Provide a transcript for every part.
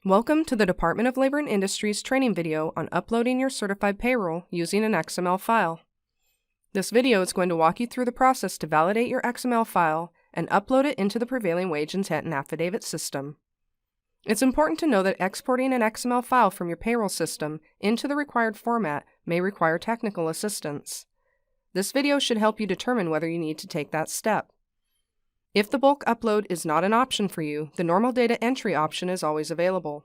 Welcome to the Department of Labor and Industries training video on uploading your certified payroll using an XML file. This video is going to walk you through the process to validate your XML file and upload it into the prevailing wage intent and affidavit system. It's important to know that exporting an XML file from your payroll system into the required format may require technical assistance. This video should help you determine whether you need to take that step. If the bulk upload is not an option for you, the normal data entry option is always available.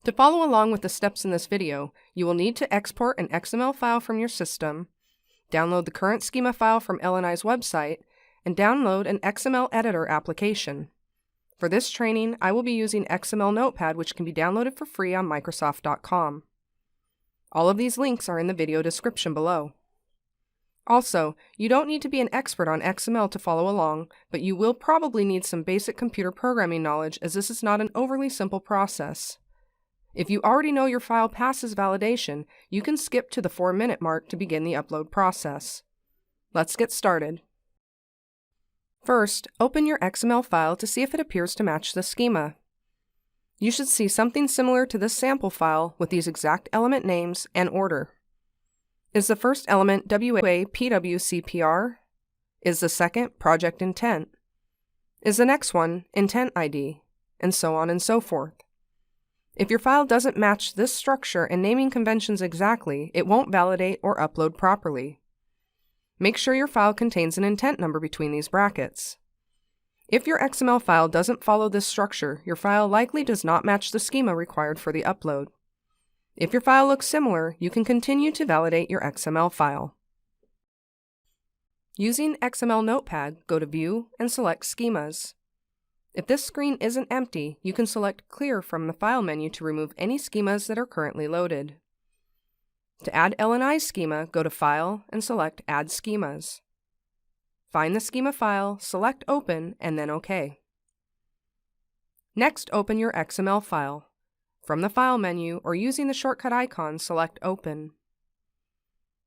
To follow along with the steps in this video, you will need to export an XML file from your system, download the current schema file from L&I's website, and download an XML editor application. For this training, I will be using XML Notepad, which can be downloaded for free on Microsoft.com. All of these links are in the video description below. Also, you don't need to be an expert on XML to follow along, but you will probably need some basic computer programming knowledge, as this is not an overly simple process. If you already know your file passes validation, you can skip to the 4-minute mark to begin the upload process. Let's get started. First, open your XML file to see if it appears to match the schema. You should see something similar to this sample file with these exact element names and order. Is the first element PWIA PWCPR? Is the second project intent? Is the next one intent ID? And so on and so forth. If your file doesn't match this structure and naming conventions exactly, it won't validate or upload properly. Make sure your file contains an intent number between these brackets. If your XML file doesn't follow this structure, your file likely does not match the schema required for the upload. If your file looks similar, you can continue to validate your XML file. Using XML Notepad, go to View and select Schemas. If this screen isn't empty, you can select Clear from the File menu to remove any schemas that are currently loaded. To add L&I schema, go to File and select Add Schemas. Find the schema file, select Open, and then OK. Next, open your XML file. From the File menu or using the shortcut icon, select Open.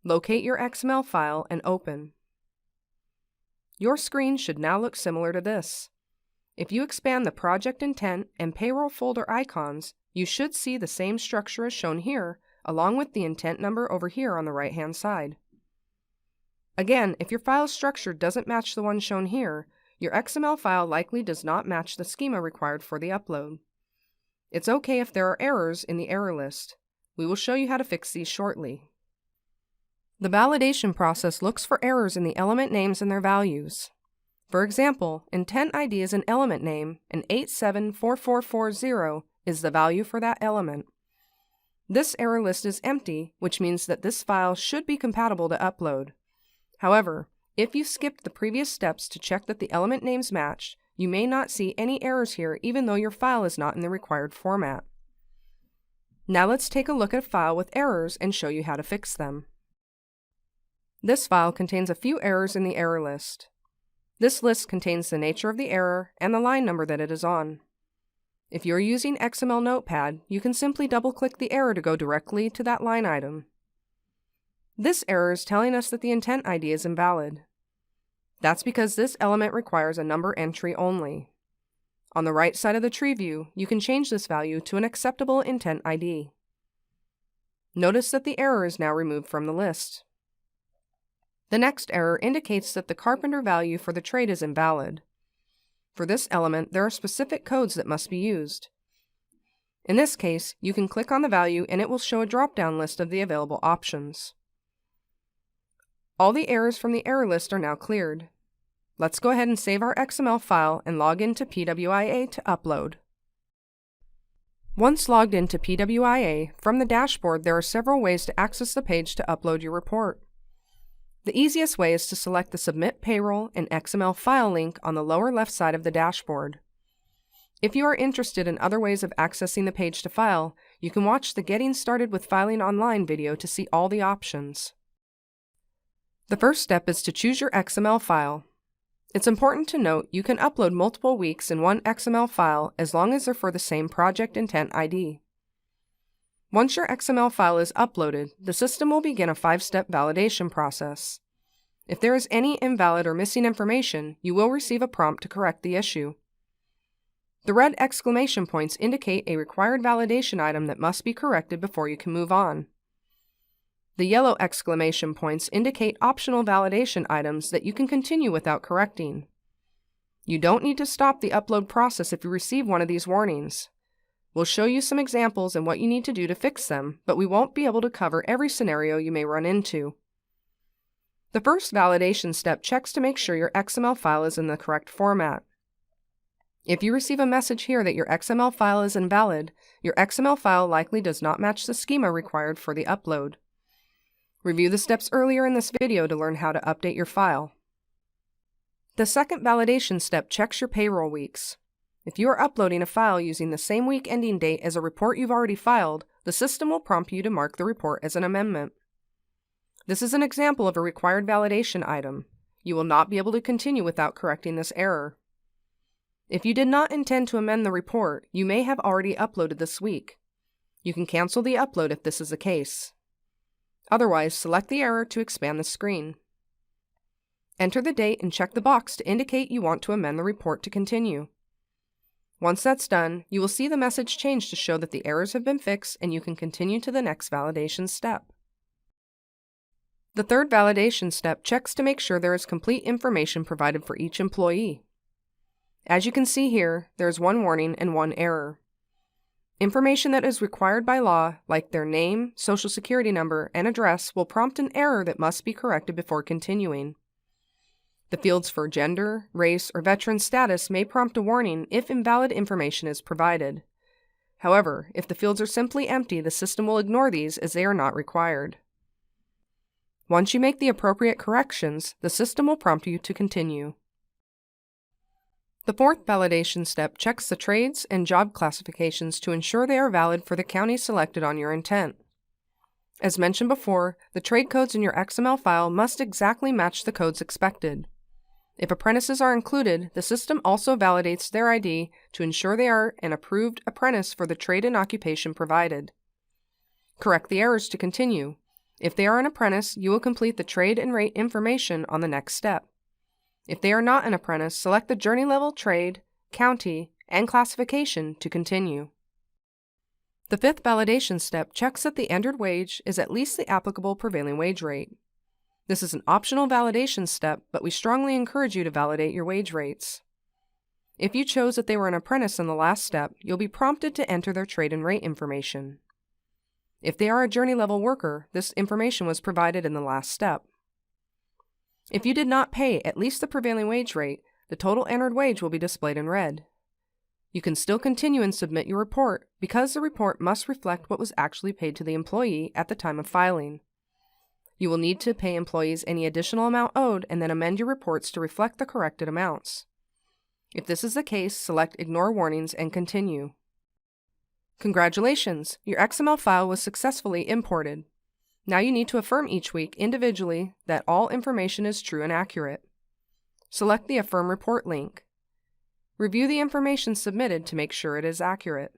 Locate your XML file and open. Your screen should now look similar to this. If you expand the Project Intent and Payroll folder icons, you should see the same structure as shown here, along with the intent number over here on the right-hand side. Again, if your file structure doesn't match the one shown here, your XML file likely does not match the schema required for the upload. It's okay if there are errors in the error list. We will show you how to fix these shortly. The validation process looks for errors in the element names and their values. For example, intent ID is an element name, and 874440 is the value for that element. This error list is empty, which means that this file should be compatible to upload. However, if you skipped the previous steps to check that the element names matched, you may not see any errors here even though your file is not in the required format. Now let's take a look at a file with errors and show you how to fix them. This file contains a few errors in the error list. This list contains the nature of the error and the line number that it is on. If you're using XML Notepad, you can simply double-click the error to go directly to that line item. This error is telling us that the intent ID is invalid. That's because this element requires a number entry only. On the right side of the tree view, you can change this value to an acceptable intent ID. Notice that the error is now removed from the list. The next error indicates that the carpenter value for the trade is invalid. For this element, there are specific codes that must be used. In this case, you can click on the value and it will show a drop-down list of the available options. All the errors from the error list are now cleared. Let's go ahead and save our XML file and log into PWIA to upload. Once logged into PWIA, from the dashboard there are several ways to access the page to upload your report. The easiest way is to select the Submit Payroll and XML File link on the lower left side of the dashboard. If you are interested in other ways of accessing the page to file, you can watch the Getting Started with Filing Online video to see all the options. The first step is to choose your XML file. It's important to note you can upload multiple weeks in one XML file as long as they're for the same project intent ID. Once your XML file is uploaded, the system will begin a 5-step validation process. If there is any invalid or missing information, you will receive a prompt to correct the issue. The red exclamation points indicate a required validation item that must be corrected before you can move on. The yellow exclamation points indicate optional validation items that you can continue without correcting. You don't need to stop the upload process if you receive one of these warnings. We'll show you some examples and what you need to do to fix them, but we won't be able to cover every scenario you may run into. The first validation step checks to make sure your XML file is in the correct format. If you receive a message here that your XML file is invalid, your XML file likely does not match the schema required for the upload. Review the steps earlier in this video to learn how to update your file. The second validation step checks your payroll weeks. If you are uploading a file using the same week ending date as a report you've already filed, the system will prompt you to mark the report as an amendment. This is an example of a required validation item. You will not be able to continue without correcting this error. If you did not intend to amend the report, you may have already uploaded this week. You can cancel the upload if this is the case. Otherwise, select the error to expand the screen. Enter the date and check the box to indicate you want to amend the report to continue. Once that's done, you will see the message change to show that the errors have been fixed and you can continue to the next validation step. The third validation step checks to make sure there is complete information provided for each employee. As you can see here, there is one warning and one error. Information that is required by law, like their name, social security number, and address, will prompt an error that must be corrected before continuing. The fields for gender, race, or veteran status may prompt a warning if invalid information is provided. However, if the fields are simply empty, the system will ignore these as they are not required. Once you make the appropriate corrections, the system will prompt you to continue. The fourth validation step checks the trades and job classifications to ensure they are valid for the county selected on your intent. As mentioned before, the trade codes in your XML file must exactly match the codes expected. If apprentices are included, the system also validates their ID to ensure they are an approved apprentice for the trade and occupation provided. Correct the errors to continue. If they are an apprentice, you will complete the trade and rate information on the next step. If they are not an apprentice, select the journey level, trade, county, and classification to continue. The fifth validation step checks that the entered wage is at least the applicable prevailing wage rate. This is an optional validation step, but we strongly encourage you to validate your wage rates. If you chose that they were an apprentice in the last step, you'll be prompted to enter their trade and rate information. If they are a journey level worker, this information was provided in the last step. If you did not pay at least the prevailing wage rate, the total entered wage will be displayed in red. You can still continue and submit your report because the report must reflect what was actually paid to the employee at the time of filing. You will need to pay employees any additional amount owed and then amend your reports to reflect the corrected amounts. If this is the case, select Ignore Warnings and continue. Congratulations! Your XML file was successfully imported. Now you need to affirm each week individually that all information is true and accurate. Select the Affirm Report link. Review the information submitted to make sure it is accurate.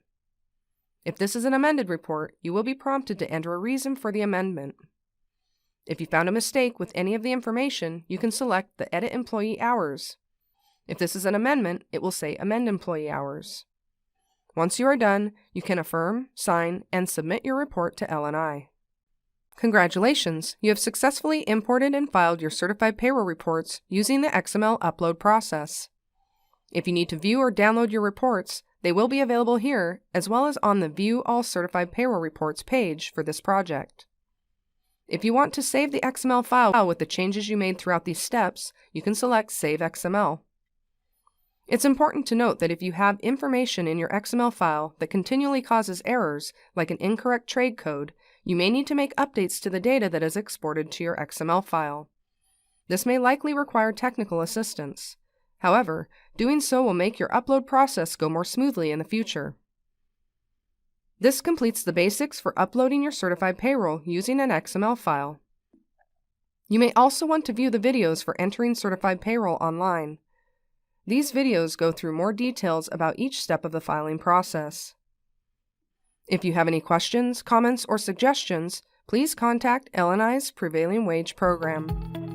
If this is an amended report, you will be prompted to enter a reason for the amendment. If you found a mistake with any of the information, you can select the Edit Employee Hours. If this is an amendment, it will say Amend Employee Hours. Once you are done, you can affirm, sign, and submit your report to L&I. Congratulations! You have successfully imported and filed your certified payroll reports using the XML upload process. If you need to view or download your reports, they will be available here, as well as on the View All Certified Payroll Reports page for this project. If you want to save the XML file with the changes you made throughout these steps, you can select Save XML. It's important to note that if you have information in your XML file that continually causes errors, like an incorrect trade code, you may need to make updates to the data that is exported to your XML file. This may likely require technical assistance. However, doing so will make your upload process go more smoothly in the future. This completes the basics for uploading your certified payroll using an XML file. You may also want to view the videos for entering certified payroll online. These videos go through more details about each step of the filing process. If you have any questions, comments, or suggestions, please contact L&I's Prevailing Wage Program.